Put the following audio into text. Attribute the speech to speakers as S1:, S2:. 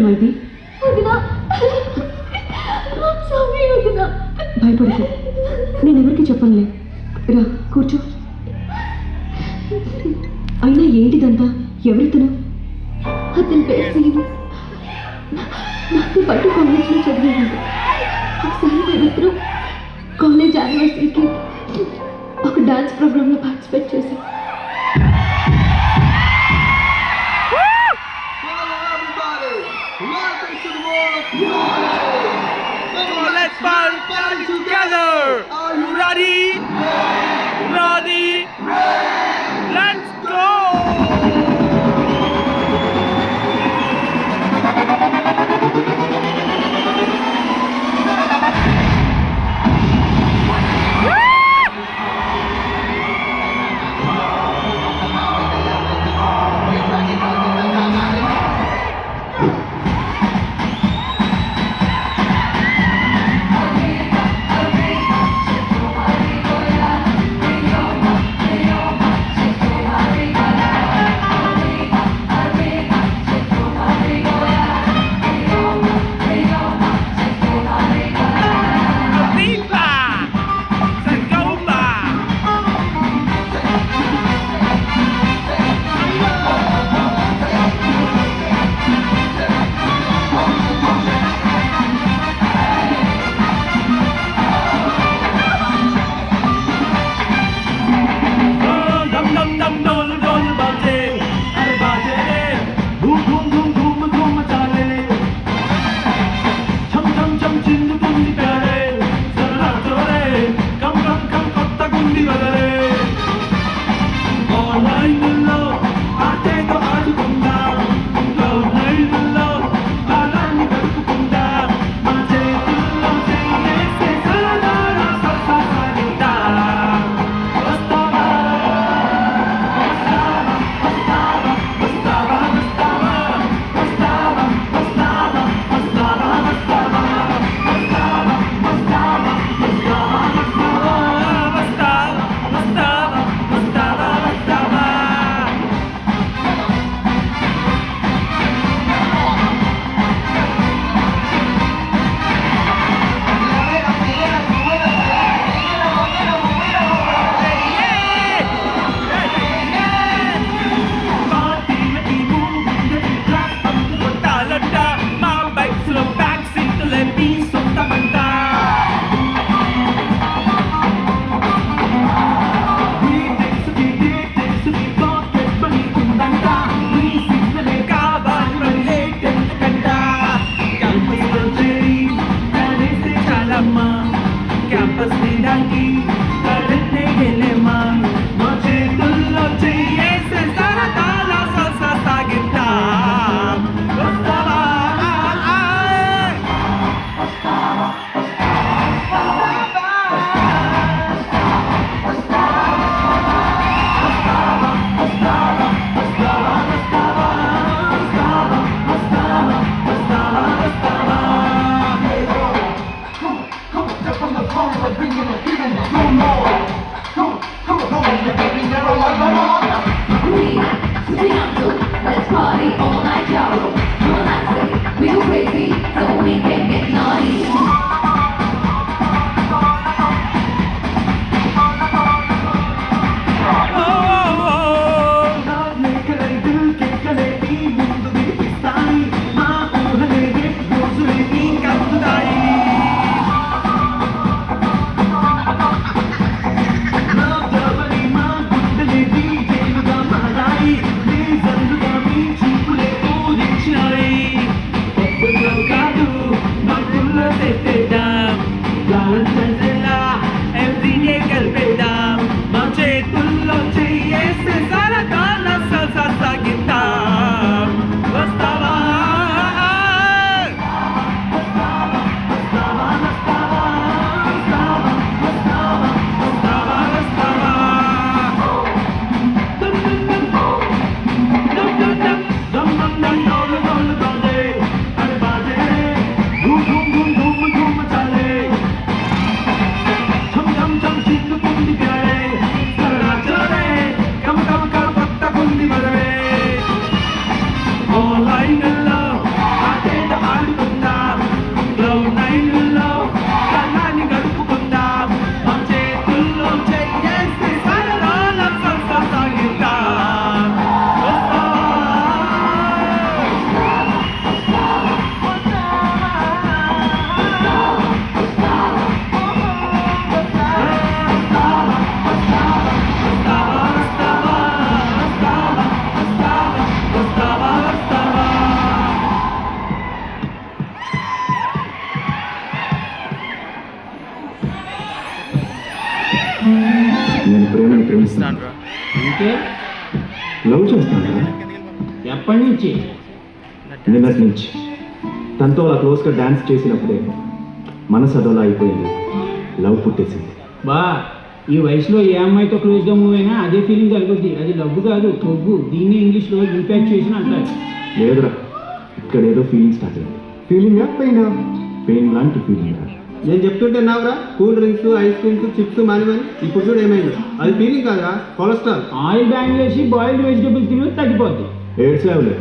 S1: ఏంటమ్మా ఇది? భయపడకు, నేను ఎవరికి చెప్పనులే. రా కూర్చో. అయినా ఏంటిదంతా? ఎవరితను?
S2: అతని పేరు సీను. నాతో పాటు కాలేజ్లో చదివేవాడు. ఒకసారి మేమిద్దరం కాలేజ్ యానివర్సరీకి ఒక డాన్స్ ప్రోగ్రాంలో పార్టిసిపేట్ చేశాం.
S3: Let's party together. Are you ready? Ready? Let's go. Campus నిండాకి కరెంటే గెలేమా మా చేతుల్లో చేయేసే సరదాల సల్స సాగిద్దా వస్తావా
S2: Let's party all night, y'all. Well, I say we go crazy, so we can get naughty.
S3: కాదు నా గుళ్ళ
S4: లవ్ చేస్తాను
S5: ఎప్పటి నుంచి?
S4: నిన్నటి నుంచి తనతో అలా క్లోజ్గా డ్యాన్స్ చేసినప్పుడే మనసు అదోలా అయిపోయింది, లవ్ పుట్టేసింది.
S5: బా ఈ వయసులో ఏ అమ్మాయితో క్లోజ్గా మూవ్ అయినా అదే ఫీలింగ్ కలుగుద్ది. అది లవ్ కాదు, కొవ్వు. దీన్ని ఇంగ్లీష్లో ఇన్ఫాక్చుయేషన్ అంటారు.
S4: లేదురా, ఇక్కడ ఏదో ఫీలింగ్ స్టార్ట్ అయింది. ఫీలింగ్ పెయిన్, పెయిన్ లాంటి ఫీలింగ్.
S6: నేను చెప్తుంటే నావురా, cool drinks, ice creams, chips మానేమని. ఇప్పుడు చూడు ఏమైంది. అది ఫీలింగ్ కాదురా, కొలెస్ట్రాల్.
S5: ఆయిల్ బ్యాన్ చేసి బాయిల్డ్ వెజిటేబుల్స్ తిని తగ్గిపోద్ది.
S4: ఏడ్స్ లేవులే,